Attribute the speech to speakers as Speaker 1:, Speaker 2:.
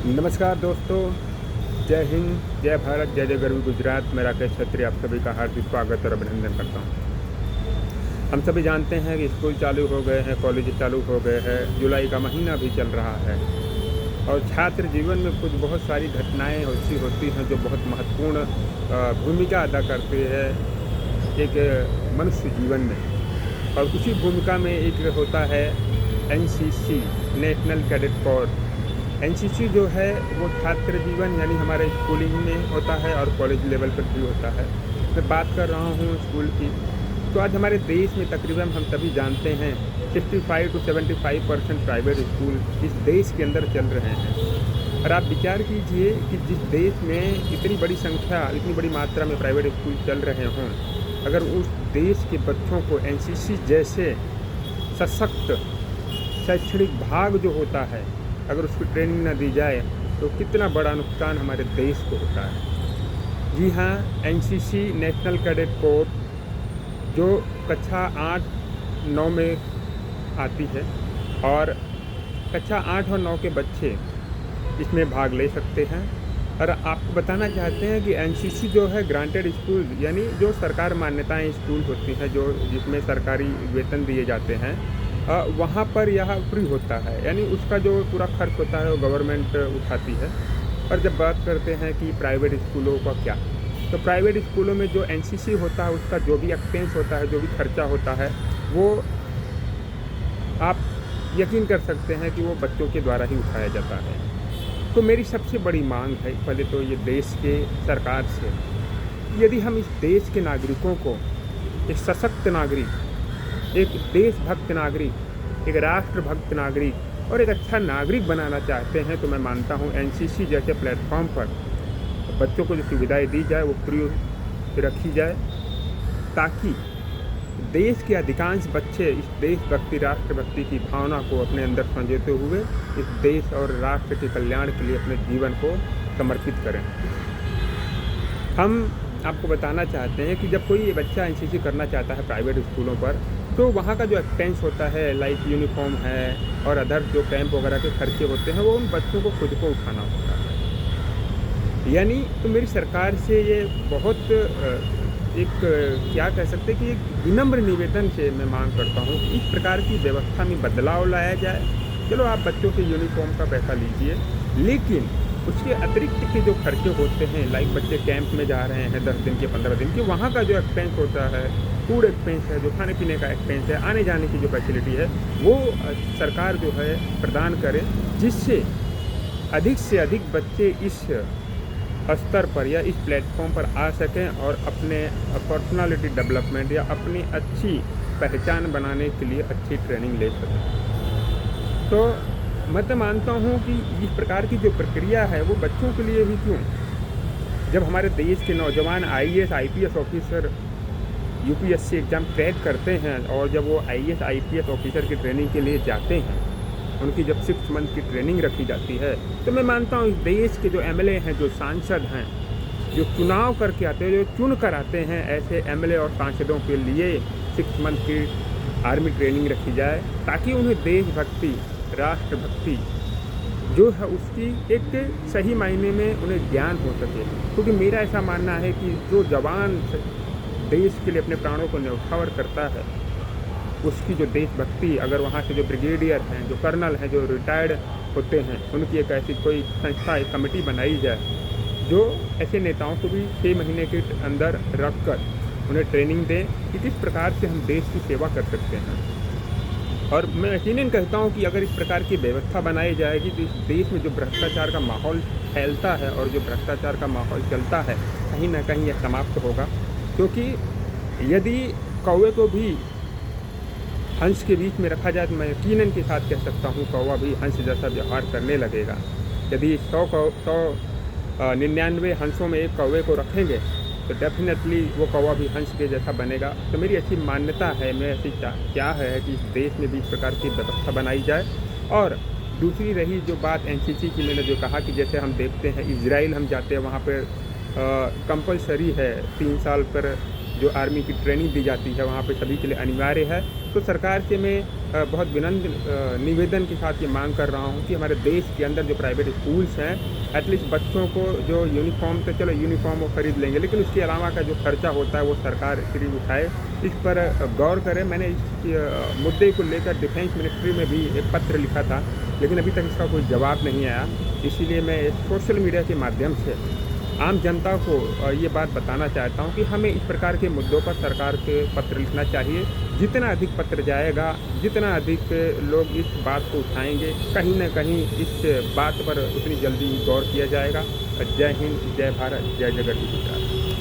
Speaker 1: नमस्कार दोस्तों, जय हिंद, जय भारत, जय जय गरवी गुजरात। मैं राकेश छत्री आप सभी का हार्दिक स्वागत और अभिनंदन करता हूँ। हम सभी जानते हैं कि स्कूल चालू हो गए हैं, कॉलेज चालू हो गए हैं, जुलाई का महीना भी चल रहा है और छात्र जीवन में कुछ बहुत सारी घटनाएं ऐसी होती हैं जो बहुत महत्वपूर्ण भूमिका अदा करती है एक मनुष्य जीवन में। और उसी भूमिका में एक होता है NCC, national cadet corps. NCC जो है वो छात्र जीवन यानी हमारे स्कूलिंग में होता है और कॉलेज लेवल पर भी होता है। मैं बात कर रहा हूँ स्कूल की। तो आज हमारे देश में तकरीबन हम सभी जानते हैं 65 to 75% प्राइवेट स्कूल इस देश के अंदर चल रहे हैं। और आप विचार कीजिए कि जिस देश में इतनी बड़ी संख्या, इतनी बड़ी मात्रा में प्राइवेट स्कूल चल रहे हों, अगर उस देश के बच्चों को एनसीसी जैसे सशक्त शैक्षणिक भाग जो होता है, अगर उसकी ट्रेनिंग न दी जाए तो कितना बड़ा नुकसान हमारे देश को होता है। जी हाँ, एनसीसी नेशनल कैडेट कोर जो कक्षा 8-9 में आती है और कक्षा 8 और 9 के बच्चे इसमें भाग ले सकते हैं। और आपको बताना चाहते हैं कि एनसीसी जो है ग्रांटेड स्कूल यानी जो सरकार मान्यताएं स्कूल होती हैं, जो जिसमें सरकारी वेतन दिए जाते हैं, वहाँ पर यह फ्री होता है, यानी उसका जो पूरा खर्च होता है वो गवर्नमेंट उठाती है। और जब बात करते हैं कि प्राइवेट स्कूलों का क्या, तो प्राइवेट स्कूलों में जो एनसीसी होता है उसका जो भी एक्सपेंस होता है, जो भी खर्चा होता है, वो आप यकीन कर सकते हैं कि वो बच्चों के द्वारा ही उठाया जाता है। तो मेरी सबसे बड़ी मांग है पहले तो ये देश के सरकार से, यदि हम इस देश के नागरिकों को एक सशक्त नागरिक, एक देशभक्त नागरिक, एक राष्ट्रभक्त नागरिक और एक अच्छा नागरिक बनाना चाहते हैं, तो मैं मानता हूँ एनसीसी जैसे प्लेटफॉर्म पर बच्चों को जो सुविधाएं दी जाए वो फ्री रखी जाए, ताकि देश के अधिकांश बच्चे इस देशभक्ति, राष्ट्रभक्ति की भावना को अपने अंदर संजोते हुए इस देश और राष्ट्र के कल्याण के लिए अपने जीवन को समर्पित करें। हम आपको बताना चाहते हैं कि जब कोई बच्चा एनसीसी करना चाहता है प्राइवेट स्कूलों पर, तो वहाँ का जो एक्सपेंस होता है, लाइक यूनिफॉर्म है और अदर जो कैंप वगैरह के खर्चे होते हैं, वो उन बच्चों को खुद को उठाना होता है। यानी तो मेरी सरकार से ये बहुत एक क्या कह सकते हैं कि एक विनम्र निवेदन से मैं मांग करता हूँ कि इस प्रकार की व्यवस्था में बदलाव लाया जाए। चलो आप बच्चों के यूनिफॉर्म का पैसा लीजिए, लेकिन उसके अतिरिक्त के जो खर्चे होते हैं, लाइक बच्चे कैंप में जा रहे हैं 10 दिन के 15 दिन के, वहाँ का जो एक्सपेंस होता है, फूड एक्सपेंस है, जो खाने पीने का एक्सपेंस है, आने जाने की जो फैसिलिटी है, वो सरकार जो है प्रदान करे, जिससे अधिक से अधिक बच्चे इस स्तर पर या इस प्लेटफॉर्म पर आ सकें और अपने पर्सनालिटी डेवलपमेंट या अपनी अच्छी पहचान बनाने के लिए अच्छी ट्रेनिंग ले सकें। तो मैं तो मानता हूँ कि इस प्रकार की जो प्रक्रिया है वो बच्चों के लिए ही क्यों, जब हमारे देश के नौजवान IAS IPS officer UPSC exam crack करते हैं और जब वो आईएएस आईपीएस ऑफिसर की ट्रेनिंग के लिए जाते हैं, उनकी जब 6 मंथ की ट्रेनिंग रखी जाती है, तो मैं मानता हूँ इस देश के जो एमएलए हैं, जो सांसद हैं, जो चुनाव करके आते हैं, जो चुन कर आते हैं, ऐसे एमएलए और सांसदों के लिए 6 मंथ की आर्मी ट्रेनिंग रखी जाए, ताकि उन्हें देशभक्ति, राष्ट्रभक्ति जो है उसकी एक सही मायने में उन्हें ज्ञान हो सके। क्योंकि मेरा ऐसा मानना है कि जो जवान देश के लिए अपने प्राणों को न्यौछावर करता है, उसकी जो देशभक्ति, अगर वहाँ से जो ब्रिगेडियर हैं, जो कर्नल हैं, जो रिटायर्ड होते हैं, उनकी एक ऐसी कोई संस्था, एक कमेटी बनाई जाए जो ऐसे नेताओं को भी 6 महीने के अंदर रख कर उन्हें ट्रेनिंग दें कि किस प्रकार से हम देश की सेवा कर सकते हैं। और मैं यकीनन कहता हूँ कि अगर इस प्रकार की व्यवस्था बनाई जाएगी तो इस देश में जो भ्रष्टाचार का माहौल फैलता है और जो भ्रष्टाचार का माहौल चलता है, कहीं ना कहीं यह समाप्त होगा। क्योंकि यदि कौवे को भी हंस के बीच में रखा जाए तो मैं यकीनन के साथ कह सकता हूँ कौवा भी हंस जैसा व्यवहार करने लगेगा। यदि 199 हंसों में एक कौवे को रखेंगे तो डेफिनेटली वो कौवा भी हंस के जैसा बनेगा। तो मेरी ऐसी मान्यता है, मैं ऐसी क्या है कि इस देश में भी इस प्रकार की व्यवस्था बनाई जाए। और दूसरी रही जो बात एनसीसी की, मैंने जो कहा कि जैसे हम देखते हैं इजराइल हम जाते हैं, वहाँ पर कंपलसरी है 3 साल पर जो आर्मी की ट्रेनिंग दी जाती है वहाँ पे सभी के लिए अनिवार्य है। तो सरकार से मैं बहुत विनम्र निवेदन के साथ ये मांग कर रहा हूँ कि हमारे देश के अंदर जो प्राइवेट स्कूल्स हैं एटलीस्ट बच्चों को जो यूनिफ़ॉर्म, तो चलो यूनिफ़ॉर्म वो खरीद लेंगे, लेकिन उसके अलावा का जो खर्चा होता है वो सरकार फ्री उठाए, इस पर गौर करें। मैंने इस मुद्दे को लेकर डिफेंस मिनिस्ट्री में भी एक पत्र लिखा था, लेकिन अभी तक इसका कोई जवाब नहीं आया। इसीलिए मैं सोशल मीडिया के माध्यम से आम जनता को ये बात बताना चाहता हूँ कि हमें इस प्रकार के मुद्दों पर सरकार के पत्र लिखना चाहिए। जितना अधिक पत्र जाएगा, जितना अधिक लोग इस बात को उठाएंगे, कहीं न कहीं इस बात पर उतनी जल्दी गौर किया जाएगा। जय हिंद, जय भारत, जय जगत गुजरात।